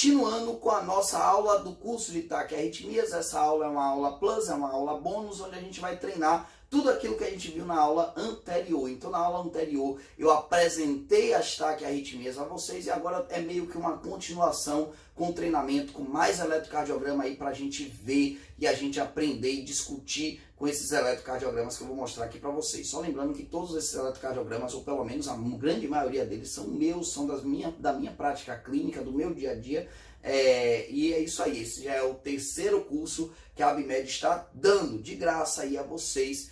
Continuando com a nossa aula do curso de TAC Arritmias, essa aula é uma aula plus, é uma aula bônus, onde a gente vai treinar tudo aquilo que a gente viu na aula anterior. Então, na aula anterior, eu apresentei as TAC Arritmias a vocês e agora é meio que uma continuação com treinamento, com mais eletrocardiograma aí para a gente ver e a gente aprender e discutir com esses eletrocardiogramas que eu vou mostrar aqui para vocês. Só lembrando que todos esses eletrocardiogramas, ou pelo menos a grande maioria deles, são meus, são da minha prática clínica, do meu dia a dia. E é isso aí, esse já é o terceiro curso que a Abmed está dando de graça aí a vocês,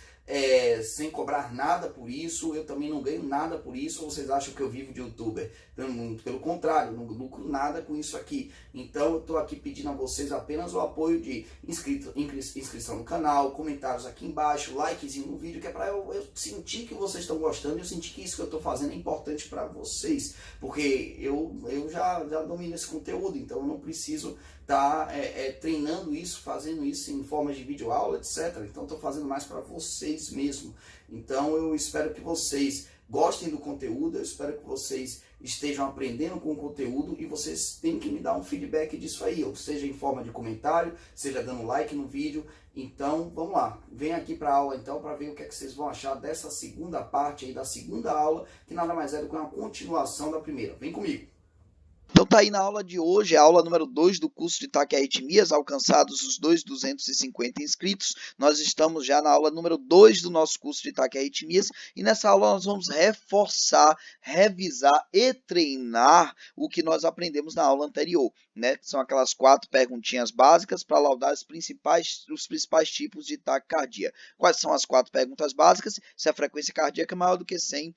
sem cobrar nada por isso. Eu também não ganho nada por isso. Ou vocês acham que eu vivo de youtuber? Muito pelo contrário, não lucro nada com isso aqui. Então eu estou aqui pedindo a vocês apenas o apoio de inscrição no canal, comentários aqui embaixo, likezinho no vídeo, que é para eu sentir que vocês estão gostando, eu sentir que isso que eu estou fazendo é importante para vocês, porque eu já domino esse conteúdo, então eu não preciso estar treinando isso, fazendo isso em forma de videoaula, etc. Então estou fazendo mais para vocês mesmo. Então eu espero que vocês gostem do conteúdo, eu espero que vocês estejam aprendendo com o conteúdo e vocês têm que me dar um feedback disso aí, ou seja em forma de comentário, seja dando like no vídeo. Então vamos lá, vem aqui para a aula então para ver o que é que vocês vão achar dessa segunda parte aí da segunda aula, que nada mais é do que uma continuação da primeira. Vem comigo! Então tá aí na aula de hoje, a aula número 2 do curso de TAC Arritmias, alcançados os 250 inscritos. Nós estamos já na aula número 2 do nosso curso de TAC Arritmias e nessa aula nós vamos reforçar, revisar e treinar o que nós aprendemos na aula anterior, né? São aquelas 4 perguntinhas básicas para laudar os principais tipos de taquicardia. Quais são as 4 perguntas básicas? Se a frequência cardíaca é maior do que 100,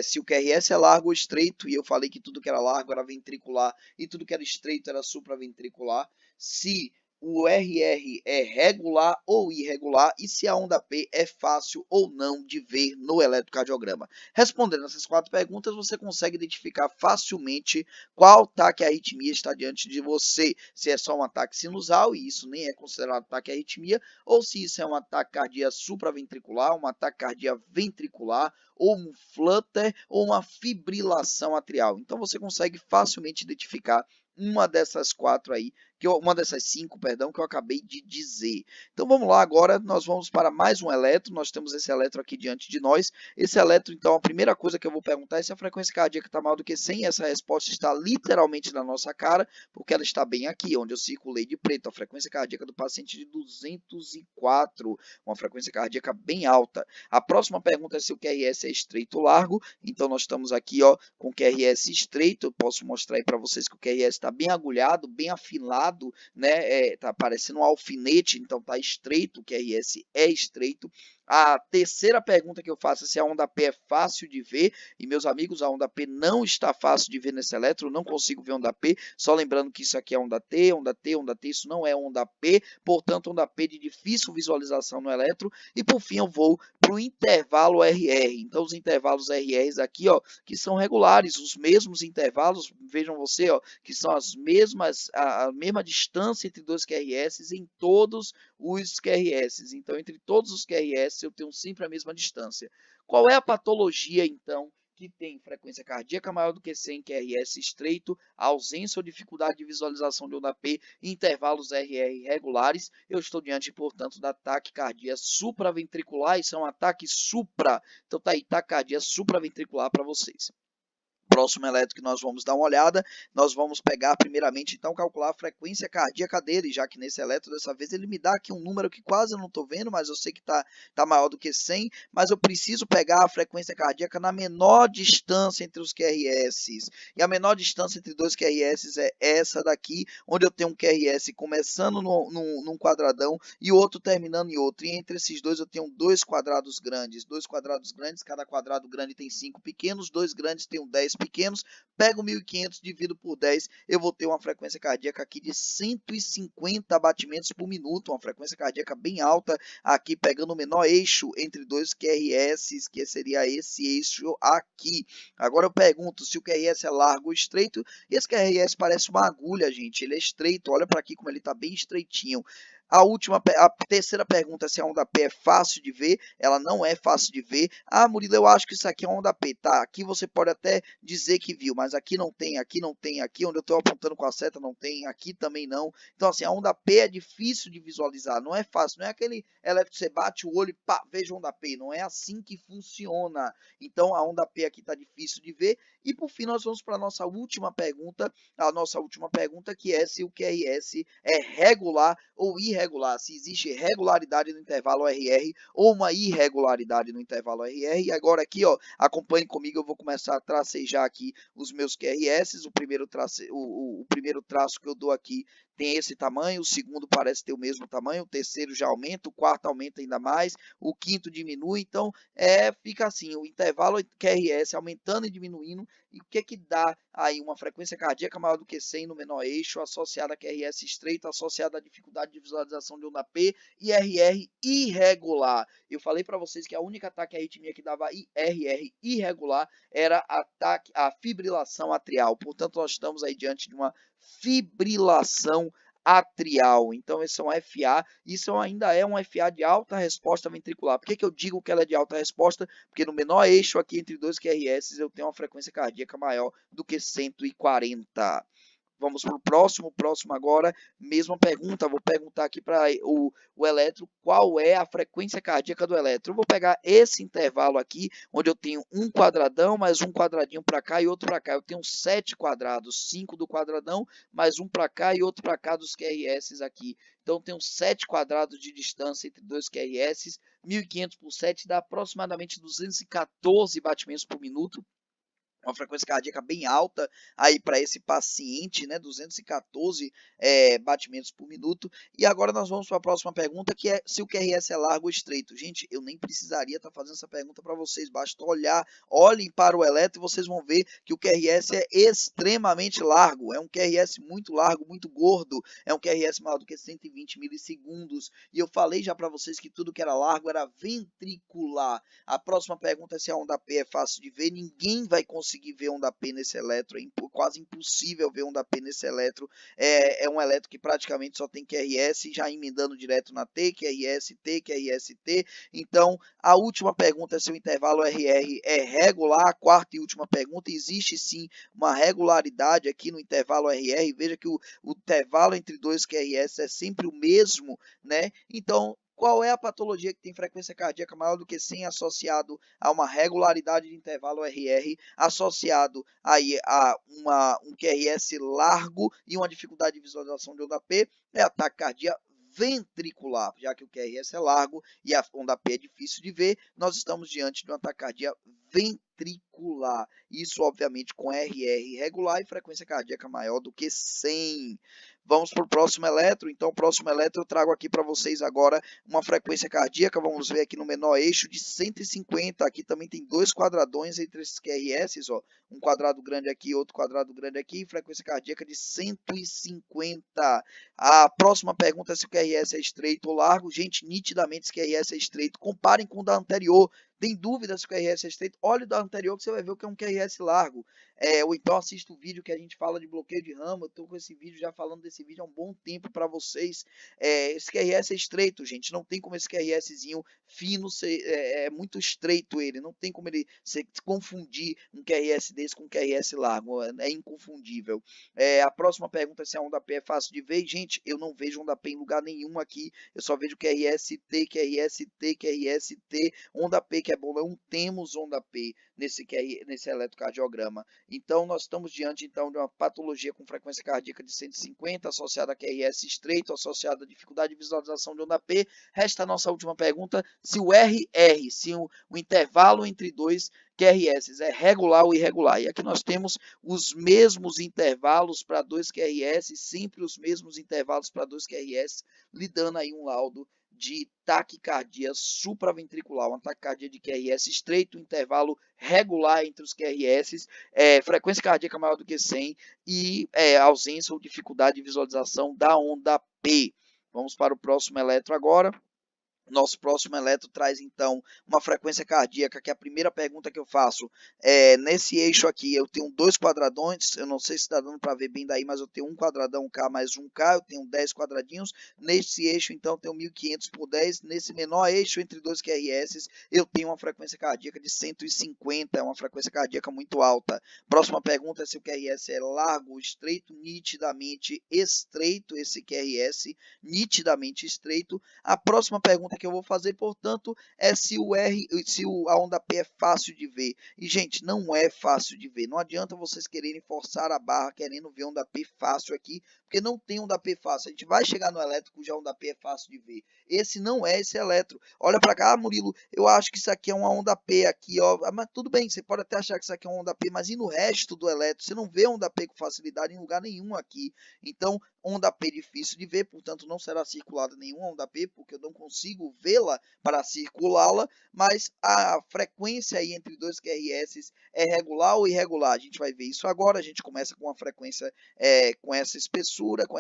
se o QRS é largo ou estreito, e eu falei que tudo que era largo era ventricular, e tudo que era estreito era supraventricular, se o RR é regular ou irregular e se a onda P é fácil ou não de ver no eletrocardiograma. Respondendo essas 4 perguntas, você consegue identificar facilmente qual taquiarritmia está diante de você, se é só um ataque sinusal, e isso nem é considerado taquiarritmia, ou se isso é uma taquicardia supraventricular, uma taquicardia ventricular, ou um flutter, ou uma fibrilação atrial. Então você consegue facilmente identificar uma dessas 4 aí, uma dessas 5, perdão, que eu acabei de dizer. Então vamos lá, agora nós vamos para mais um eletro. Nós temos esse eletro aqui diante de nós. Esse eletro, então, a primeira coisa que eu vou perguntar é se a frequência cardíaca está maior do que 100. Essa resposta está literalmente na nossa cara, porque ela está bem aqui, onde eu circulei de preto. A frequência cardíaca do paciente de 204, uma frequência cardíaca bem alta. A próxima pergunta é se o QRS é estreito ou largo. Então nós estamos aqui, ó, com o QRS estreito. Eu posso mostrar aí para vocês que o QRS está bem agulhado, bem afinado, né? Tá parecendo um alfinete, então tá estreito, o QRS é estreito. A terceira pergunta que eu faço é se a onda P é fácil de ver, e meus amigos, a onda P não está fácil de ver nesse eletro, eu não consigo ver onda P, só lembrando que isso aqui é onda T, onda T, onda T, isso não é onda P, portanto onda P de difícil visualização no eletro, e por fim eu vou para o intervalo RR, então os intervalos RRs aqui, ó, que são regulares, os mesmos intervalos, vejam você, ó, que são as mesmas, a mesma distância entre dois QRS em todos os QRS, então entre todos os QRS eu tenho sempre a mesma distância. Qual é a patologia, então, que tem frequência cardíaca maior do que 100, QRS estreito, ausência ou dificuldade de visualização de onda P, intervalos RR regulares? Eu estou diante, portanto, da taquicardia supraventricular. Isso é um ataque supra, então tá aí, taquicardia supraventricular para vocês. Próximo eletro que nós vamos dar uma olhada, nós vamos pegar primeiramente, então, calcular a frequência cardíaca dele, já que nesse eletro, dessa vez, ele me dá aqui um número que quase eu não estou vendo, mas eu sei que tá maior do que 100, mas eu preciso pegar a frequência cardíaca na menor distância entre os QRS, e a menor distância entre dois QRS é essa daqui, onde eu tenho um QRS começando num quadradão e outro terminando em outro, e entre esses dois eu tenho 2 quadrados grandes, cada quadrado grande tem 5 pequenos, 2 grandes tem 10 pequenos, pego 1.500, divido por 10, eu vou ter uma frequência cardíaca aqui de 150 batimentos por minuto, uma frequência cardíaca bem alta, aqui pegando o menor eixo entre dois QRS, que seria esse eixo aqui. Agora eu pergunto se o QRS é largo ou estreito, e esse QRS parece uma agulha, gente, ele é estreito, olha para aqui como ele está bem estreitinho. A terceira pergunta, se a onda P é fácil de ver, ela não é fácil de ver. Ah, Murilo, eu acho que isso aqui é onda P. Tá, aqui você pode até dizer que viu, mas aqui não tem, aqui não tem, aqui onde eu estou apontando com a seta não tem, aqui também não. Então, assim, a onda P é difícil de visualizar, não é fácil, não é aquele elétrico que você bate o olho e pá, veja a onda P, não é assim que funciona. Então, a onda P aqui está difícil de ver. E por fim, nós vamos para a nossa última pergunta, que é se o QRS é regular ou irregular, se existe regularidade no intervalo RR ou uma irregularidade no intervalo RR. E agora aqui, ó, acompanhe comigo, eu vou começar a tracejar aqui os meus QRS. O primeiro traço que eu dou aqui tem esse tamanho, o segundo parece ter o mesmo tamanho, o terceiro já aumenta, o quarto aumenta ainda mais, o quinto diminui, então fica assim, o intervalo QRS aumentando e diminuindo. E o que dá aí uma frequência cardíaca maior do que 100 no menor eixo, associada a QRS estreito, associada à dificuldade de visualização de onda P e RR irregular. Eu falei para vocês que a única ataque à arritmia que dava RR irregular era a fibrilação atrial. Portanto, nós estamos aí diante de uma fibrilação atrial. Então, esse é um FA, isso ainda é um FA de alta resposta ventricular. Por que eu digo que ela é de alta resposta? Porque no menor eixo aqui entre dois QRS eu tenho uma frequência cardíaca maior do que 140. Vamos para o próximo agora, mesma pergunta, vou perguntar aqui para o eletro, qual é a frequência cardíaca do eletro. Eu vou pegar esse intervalo aqui, onde eu tenho um quadradão, mais um quadradinho para cá e outro para cá. Eu tenho 7 quadrados, 5 do quadradão, mais um para cá e outro para cá dos QRS aqui. Então, eu tenho 7 quadrados de distância entre dois QRS, 1.500 por 7 dá aproximadamente 214 batimentos por minuto. Uma frequência cardíaca bem alta aí para esse paciente, né? 214 batimentos por minuto. E agora nós vamos para a próxima pergunta, que é se o QRS é largo ou estreito. Gente, eu nem precisaria estar fazendo essa pergunta para vocês, basta olhem para o eletro e vocês vão ver que o QRS é extremamente largo. É um QRS muito largo, muito gordo. É um QRS maior do que 120 milissegundos. E eu falei já para vocês que tudo que era largo era ventricular. A próxima pergunta é se a onda P é fácil de ver. Ninguém vai conseguir ver onda P nesse eletro, é quase impossível ver onda P nesse eletro. É um eletro que praticamente só tem QRS, já emendando direto na T, QRS, T, QRS, T. Então, a última pergunta é se o intervalo RR é regular. A quarta e última pergunta, existe sim uma regularidade aqui no intervalo RR. Veja que o intervalo entre dois QRS é sempre o mesmo, né? Então, qual é a patologia que tem frequência cardíaca maior do que 100 associado a uma regularidade de intervalo RR, associado aí a um QRS largo e uma dificuldade de visualização de onda P? É ataque cardíaco ventricular, já que o QRS é largo e a onda P é difícil de ver, nós estamos diante de uma taquicardia ventricular. Isso, obviamente, com RR regular e frequência cardíaca maior do que 100. Vamos para o próximo eletro. Então, o próximo eletro eu trago aqui para vocês agora uma frequência cardíaca. Vamos ver aqui no menor eixo de 150. Aqui também tem dois quadradões entre esses QRS, ó. Um quadrado grande aqui, outro quadrado grande aqui. Frequência cardíaca de 150. A próxima pergunta é se o QRS é estreito ou largo. Gente, nitidamente esse QRS é estreito. Comparem com o da anterior. Tem dúvida se o QRS é estreito? Olha o da anterior que você vai ver o que é um QRS largo. Ou então assista o vídeo que a gente fala de bloqueio de ramo. Eu estou com esse vídeo, já falando desse vídeo há um bom tempo para vocês. Esse QRS é estreito, gente. Não tem como esse QRSzinho fino ser, é muito estreito ele. Não tem como ele se confundir um QRS desse com um QRS largo. É inconfundível. A próxima pergunta é se a onda P é fácil de ver. Gente, eu não vejo onda P em lugar nenhum aqui. Eu só vejo QRST, QRST, QRST. Onda P que é bom, não temos onda P nesse eletrocardiograma. Então, nós estamos diante então, de uma patologia com frequência cardíaca de 150, associada a QRS estreito, associada a dificuldade de visualização de onda P. Resta a nossa última pergunta, se o RR, se o intervalo entre dois QRS é regular ou irregular. E aqui nós temos os mesmos intervalos para dois QRS, sempre os mesmos intervalos para dois QRS, lhe dando aí um laudo de taquicardia supraventricular, uma taquicardia de QRS estreito, intervalo regular entre os QRS, frequência cardíaca maior do que 100 e ausência ou dificuldade de visualização da onda P. Vamos para o próximo eletro agora. Nosso próximo eletro traz, então, uma frequência cardíaca, que é a primeira pergunta que eu faço. Nesse eixo aqui, eu tenho 2 quadradões, eu não sei se está dando para ver bem daí, mas eu tenho um quadradão K mais um K, eu tenho 10 quadradinhos. Nesse eixo, então, eu tenho 1500 por 10. Nesse menor eixo, entre 2 QRS, eu tenho uma frequência cardíaca de 150, é uma frequência cardíaca muito alta. Próxima pergunta é se o QRS é largo ou estreito, nitidamente estreito, esse QRS, nitidamente estreito. A próxima pergunta que eu vou fazer, portanto, é se a onda P é fácil de ver. E, gente, não é fácil de ver. Não adianta vocês quererem forçar a barra, querendo ver onda P fácil aqui, porque não tem onda P fácil. A gente vai chegar no elétrico, já onda P é fácil de ver. Esse não é esse eletro. Olha para cá, Murilo, eu acho que isso aqui é uma onda P aqui, ó. Mas tudo bem, você pode até achar que isso aqui é uma onda P, mas e no resto do eletro? Você não vê onda P com facilidade em lugar nenhum aqui. Então, onda P difícil de ver, portanto não será circulada nenhuma onda P, porque eu não consigo vê-la para circulá-la, mas a frequência aí entre 2 QRS é regular ou irregular? A gente vai ver isso agora. A gente começa com uma frequência com essa espessura, com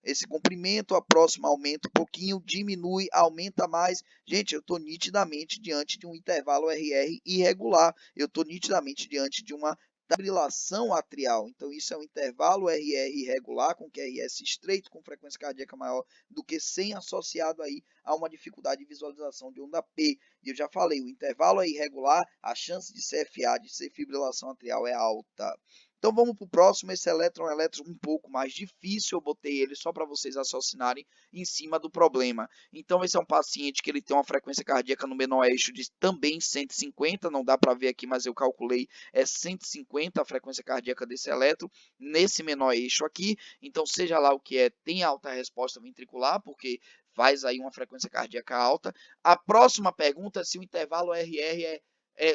esse comprimento, a próxima aumenta um pouquinho, diminui, aumenta mais. Gente, eu estou nitidamente diante de um intervalo RR irregular, eu estou nitidamente diante de uma fibrilação atrial. Então, isso é um intervalo RR irregular, com QRS estreito, com frequência cardíaca maior do que 100, associado aí a uma dificuldade de visualização de onda P. E eu já falei, o intervalo é irregular, a chance de CFA, de ser fibrilação atrial, é alta. Então vamos para o próximo. Esse elétron é um elétron um pouco mais difícil, eu botei ele só para vocês raciocinarem em cima do problema. Então esse é um paciente que ele tem uma frequência cardíaca no menor eixo de também 150, não dá para ver aqui, mas eu calculei, é 150 a frequência cardíaca desse elétron, nesse menor eixo aqui. Então seja lá o que é, tem alta resposta ventricular, porque faz aí uma frequência cardíaca alta. A próxima pergunta é se o intervalo RR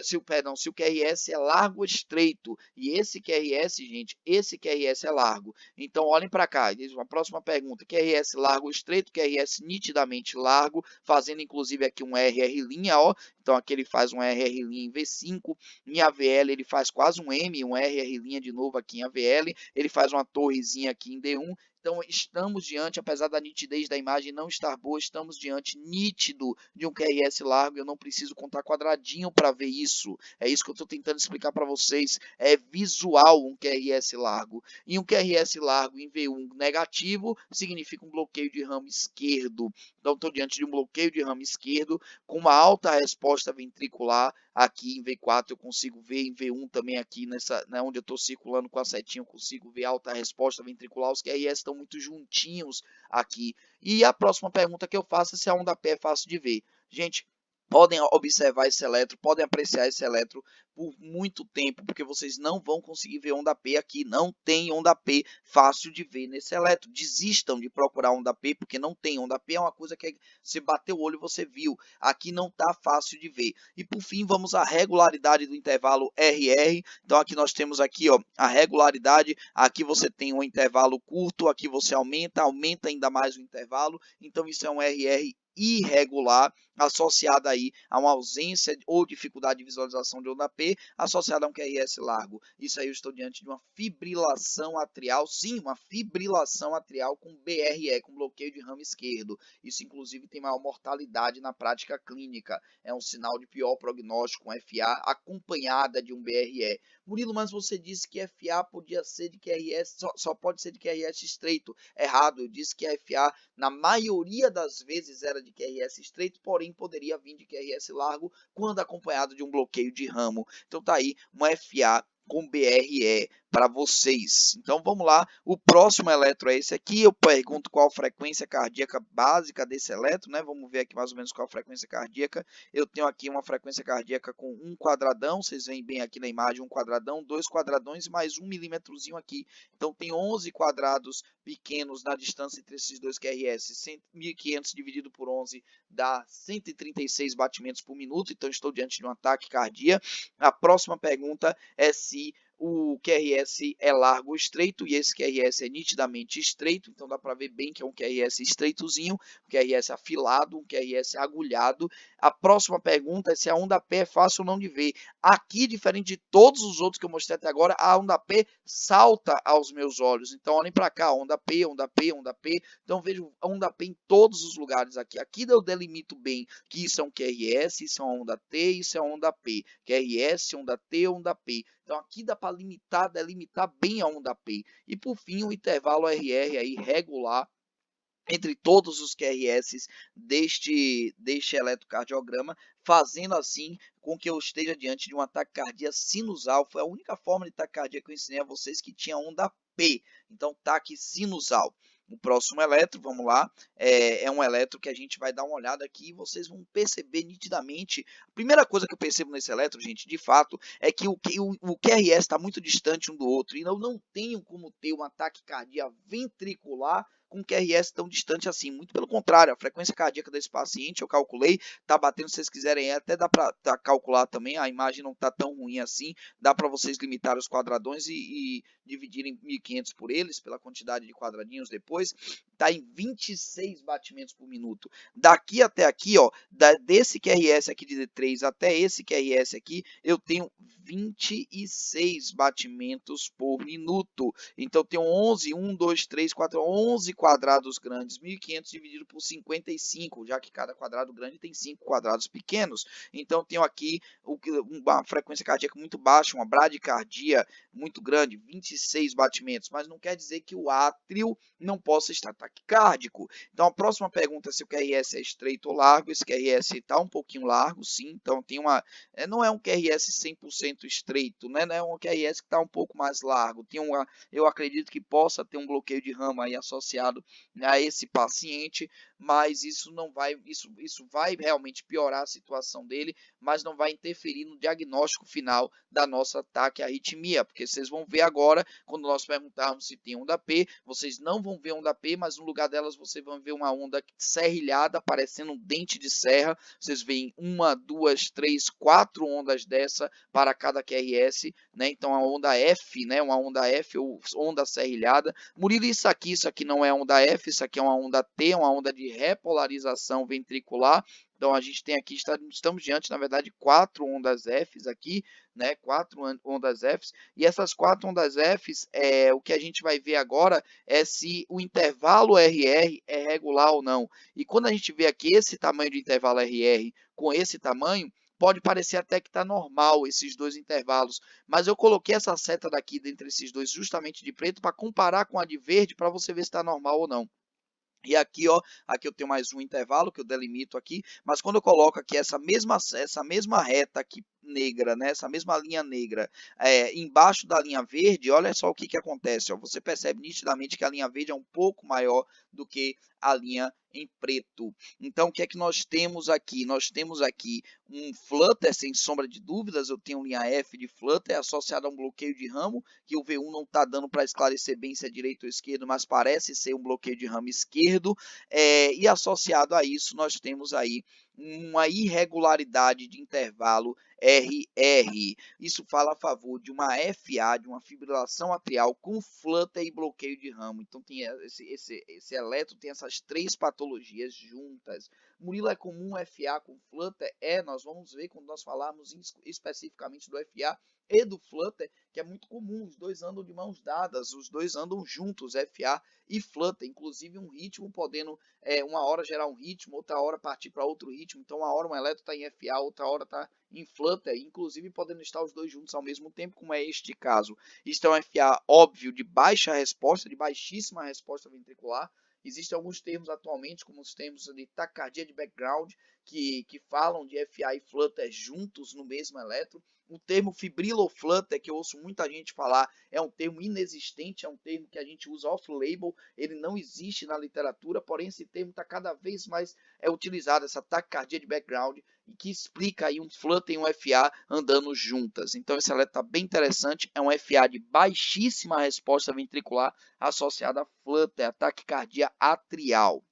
se o QRS é largo ou estreito. E esse QRS, gente, esse QRS é largo. Então, olhem para cá. Uma próxima pergunta. QRS largo ou estreito? QRS nitidamente largo, fazendo inclusive aqui um RR', ó. Então, aqui ele faz um RR' em V5. Em AVL, ele faz quase um M, um RR' de novo aqui em AVL. Ele faz uma torrezinha aqui em D1. Então, estamos diante, apesar da nitidez da imagem não estar boa, estamos diante nítido de um QRS largo. Eu não preciso contar quadradinho para ver isso. É isso que eu estou tentando explicar para vocês. É visual um QRS largo. E um QRS largo em V1 negativo significa um bloqueio de ramo esquerdo. Então, estou diante de um bloqueio de ramo esquerdo com uma alta resposta ventricular. Aqui em V4 eu consigo ver, em V1 também aqui, onde eu estou circulando com a setinha, eu consigo ver alta resposta ventricular. Os QRS estão muito juntinhos aqui. E a próxima pergunta que eu faço é se a onda P é fácil de ver. Gente, podem observar esse eletro, podem apreciar esse eletro por muito tempo, porque vocês não vão conseguir ver onda P aqui. Não tem onda P fácil de ver nesse eletro. Desistam de procurar onda P, porque não tem. Onda P é uma coisa que você bateu o olho e você viu. Aqui não está fácil de ver. E por fim, vamos à regularidade do intervalo RR. Então aqui nós temos aqui, ó, a regularidade. Aqui você tem um intervalo curto, aqui você aumenta ainda mais o intervalo. Então isso é um RR irregular, associada aí a uma ausência ou dificuldade de visualização de onda P, associada a um QRS largo. Isso aí eu estou diante de uma fibrilação atrial, sim, uma fibrilação atrial com BRE, com bloqueio de ramo esquerdo. Isso inclusive tem maior mortalidade na prática clínica. É um sinal de pior prognóstico com FA acompanhada de um BRE. Murilo, mas você disse que FA podia ser de QRS, só pode ser de QRS estreito. Errado, eu disse que a FA na maioria das vezes era de QRS estreito, porém poderia vir de QRS largo quando acompanhado de um bloqueio de ramo. Então tá aí uma FA com BRE para vocês. Então vamos lá, o próximo eletro é esse aqui. Eu pergunto qual a frequência cardíaca básica desse eletro, né? Vamos ver aqui mais ou menos qual a frequência cardíaca. Eu tenho aqui uma frequência cardíaca com um quadradão, vocês veem bem aqui na imagem, um quadradão, 2 quadradões e mais 1 milímetrozinho aqui. Então tem 11 quadrados pequenos na distância entre esses dois QRS. 1.500 dividido por 11 dá 136 batimentos por minuto. Então estou diante de um ataque cardíaco. A próxima pergunta é se o QRS é largo ou estreito, e esse QRS é nitidamente estreito, então dá para ver bem que é um QRS estreitozinho, um QRS afilado, um QRS agulhado. A próxima pergunta é se a onda P é fácil ou não de ver. Aqui, diferente de todos os outros que eu mostrei até agora, a onda P salta aos meus olhos. Então, olhem para cá, onda P, onda P, onda P. Então, vejo a onda P em todos os lugares aqui. Aqui eu delimito bem que isso é um QRS, isso é uma onda T, isso é uma onda P. QRS, onda T, onda P. Então, aqui dá para delimitar bem a onda P. E, por fim, o intervalo RR aí regular entre todos os QRS deste eletrocardiograma, fazendo assim com que eu esteja diante de uma taquicardia sinusal. Foi a única forma de taquicardia que eu ensinei a vocês que tinha onda P, então taque sinusal. O próximo eletro, vamos lá, é um eletro que a gente vai dar uma olhada aqui e vocês vão perceber nitidamente. A primeira coisa que eu percebo nesse eletro, gente, de fato, é que o QRS está muito distante um do outro e eu não tenho como ter uma taquicardia ventricular com QRS tão distante assim. Muito pelo contrário, a frequência cardíaca desse paciente, eu calculei, tá batendo, se vocês quiserem, até dá para calcular também, a imagem não tá tão ruim assim, dá para vocês limitar os quadradões e dividirem 1.500 por eles, pela quantidade de quadradinhos depois, tá em 26 batimentos por minuto. Daqui até aqui, ó, desse QRS aqui de D3 até esse QRS aqui, eu tenho 26 batimentos por minuto. Então, tenho 11, 1, 2, 3, 4, 11 quadrados grandes, 1.500 dividido por 55, já que cada quadrado grande tem 5 quadrados pequenos. Então, tenho aqui uma frequência cardíaca muito baixa, uma bradicardia muito grande, 26 batimentos, mas não quer dizer que o átrio não possa estar taquicárdico. Então, a próxima pergunta é se o QRS é estreito ou largo. Esse QRS está um pouquinho largo, sim, então tem não é um QRS 100% estreito, né? É um QRS que está um pouco mais largo. Eu acredito que possa ter um bloqueio de ramo aí associado a esse paciente, mas isso vai realmente piorar a situação dele, mas não vai interferir no diagnóstico final da nossa taquiarritmia, porque vocês vão ver agora, quando nós perguntarmos se tem onda P, vocês não vão ver onda P, mas no lugar delas vocês vão ver uma onda serrilhada, parecendo um dente de serra. Vocês veem 1, 2, 3, 4 ondas dessa para cada QRS, né? Então a onda F, né? Uma onda F ou onda serrilhada. Murilo, isso aqui não é onda F, isso aqui é uma onda T, uma onda de repolarização ventricular. Então a gente tem aqui, estamos diante, na verdade, 4 ondas Fs aqui, né? 4 ondas Fs, e essas 4 ondas Fs, o que a gente vai ver agora é se o intervalo RR é regular ou não. E quando a gente vê aqui esse tamanho de intervalo RR com esse tamanho, pode parecer até que está normal esses dois intervalos, mas eu coloquei essa seta daqui dentre esses dois justamente de preto para comparar com a de verde para você ver se está normal ou não. E aqui, ó, aqui eu tenho mais um intervalo que eu delimito aqui, mas quando eu coloco aqui essa mesma reta aqui negra, né, essa mesma linha negra, embaixo da linha verde, olha só o que acontece, ó, você percebe nitidamente que a linha verde é um pouco maior do que a linha em preto. Então, o que é que nós temos aqui? Nós temos aqui um flutter, sem sombra de dúvidas, eu tenho linha F de flutter associada a um bloqueio de ramo, que o V1 não está dando para esclarecer bem se é direito ou esquerdo, mas parece ser um bloqueio de ramo esquerdo, e associado a isso nós temos aí uma irregularidade de intervalo RR. Isso fala a favor de uma FA, de uma fibrilação atrial com flutter e bloqueio de ramo. Então tem esse eletro tem essas 3 patologias juntas. Murilo, é comum FA com flutter? Nós vamos ver quando nós falarmos especificamente do FA e do flutter, que é muito comum, os dois andam de mãos dadas, os dois andam juntos, FA e flutter, inclusive um ritmo podendo, uma hora gerar um ritmo, outra hora partir para outro ritmo, então uma hora um eletro está em FA, outra hora está em flutter, inclusive podendo estar os dois juntos ao mesmo tempo, como é este caso. Isto é um FA óbvio de baixa resposta, de baixíssima resposta ventricular. Existem alguns termos atualmente, como os termos de taquicardia de background, que falam de FA e flutter juntos no mesmo eletro. O termo fibriloflutter, que eu ouço muita gente falar, é um termo inexistente, é um termo que a gente usa off-label, ele não existe na literatura, porém esse termo está cada vez mais utilizado, essa taquicardia de background, e que explica aí um flutter e um FA andando juntas. Então esse eletro está bem interessante, é um FA de baixíssima resposta ventricular associada a flutter, a taquicardia atrial.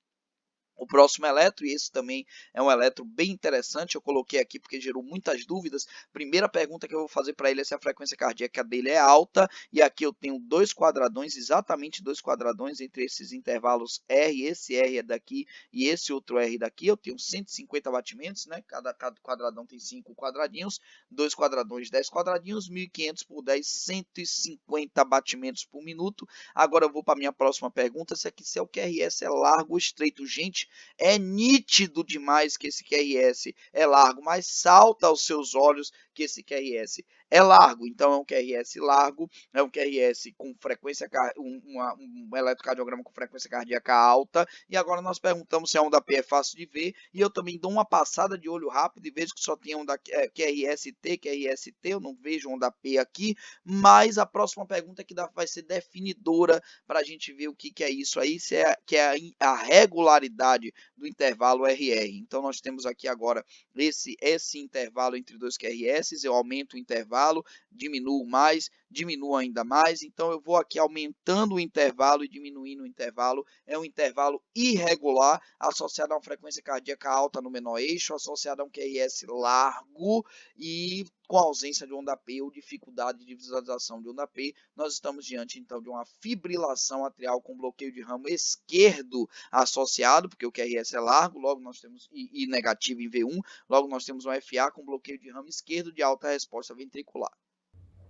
o próximo eletro, e esse também é um eletro bem interessante, eu coloquei aqui porque gerou muitas dúvidas. Primeira pergunta que eu vou fazer para ele é se a frequência cardíaca dele é alta, e aqui eu tenho dois quadradões, exatamente dois quadradões entre esses intervalos R, esse R é daqui e esse outro R daqui, eu tenho 150 batimentos, né? Cada quadradão tem 5 quadradinhos, dois quadradões, 10 quadradinhos, 1500 por 10, 150 batimentos por minuto. Agora eu vou para a minha próxima pergunta, se é o QRS é largo ou estreito. Gente, é nítido demais que esse QRS é largo, mas salta aos seus olhos que esse QRS é largo. Então é um QRS largo, é um QRS com frequência, um eletrocardiograma com frequência cardíaca alta. E agora nós perguntamos se a onda P é fácil de ver, e eu também dou uma passada de olho rápido e vejo que só tem onda QRST, eu não vejo onda P aqui, mas a próxima pergunta que vai ser definidora para a gente ver o que é isso aí, que é a regularidade do intervalo RR. Então nós temos aqui agora esse intervalo entre dois QRS, eu aumento o intervalo, diminuo mais, diminuo ainda mais, então eu vou aqui aumentando o intervalo e diminuindo o intervalo, é um intervalo irregular, associado a uma frequência cardíaca alta no menor eixo, associado a um QRS largo e com ausência de onda P ou dificuldade de visualização de onda P, nós estamos diante então de uma fibrilação atrial com bloqueio de ramo esquerdo associado, porque o QRS é largo, logo nós temos I negativo em V1, logo nós temos um FA com bloqueio de ramo esquerdo de alta resposta ventricular.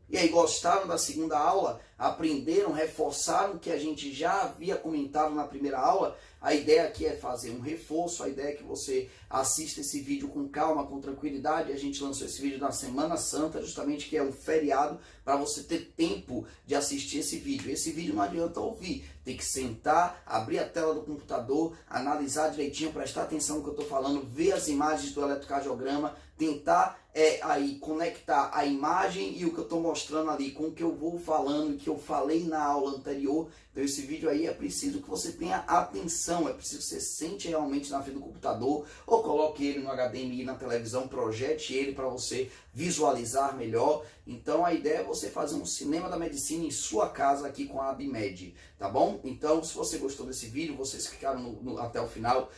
E aí, gostaram da segunda aula? Aprenderam, reforçaram o que a gente já havia comentado na primeira aula? A ideia aqui é fazer um reforço, a ideia é que você assista esse vídeo com calma, com tranquilidade. A gente lançou esse vídeo na Semana Santa, justamente que é um feriado, para você ter tempo de assistir esse vídeo. Esse vídeo não adianta ouvir, tem que sentar, abrir a tela do computador, analisar direitinho, prestar atenção no que eu estou falando, ver as imagens do eletrocardiograma, tentar aí conectar a imagem e o que eu estou mostrando ali com o que eu vou falando, que eu falei na aula anterior. Então esse vídeo aí é preciso que você tenha atenção, é preciso que você sente realmente na frente do computador, ou coloque ele no HDMI na televisão, projete ele para você visualizar melhor. Então a ideia é você fazer um cinema da medicina em sua casa aqui com a Abimed, tá bom? Então se você gostou desse vídeo, vocês ficaram até o final,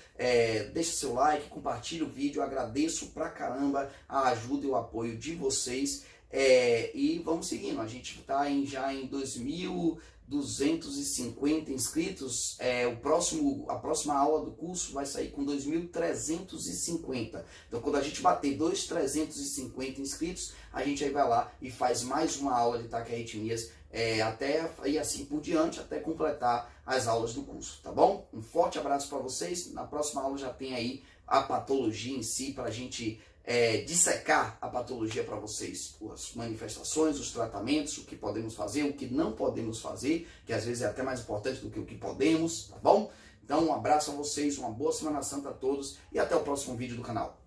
deixa seu like, compartilha o vídeo, eu agradeço pra caramba a ajuda e o apoio de vocês, e vamos seguindo, a gente está já em 2.250 inscritos, a próxima aula do curso vai sair com 2.350. Então quando a gente bater 2.350 inscritos, a gente aí vai lá e faz mais uma aula de taquiarritmias, e assim por diante, até completar as aulas do curso, tá bom? Um forte abraço para vocês, na próxima aula já tem aí a patologia em si, para a gente dissecar a patologia para vocês, as manifestações, os tratamentos, o que podemos fazer, o que não podemos fazer, que às vezes é até mais importante do que o que podemos, tá bom? Então um abraço a vocês, uma boa Semana Santa a todos e até o próximo vídeo do canal.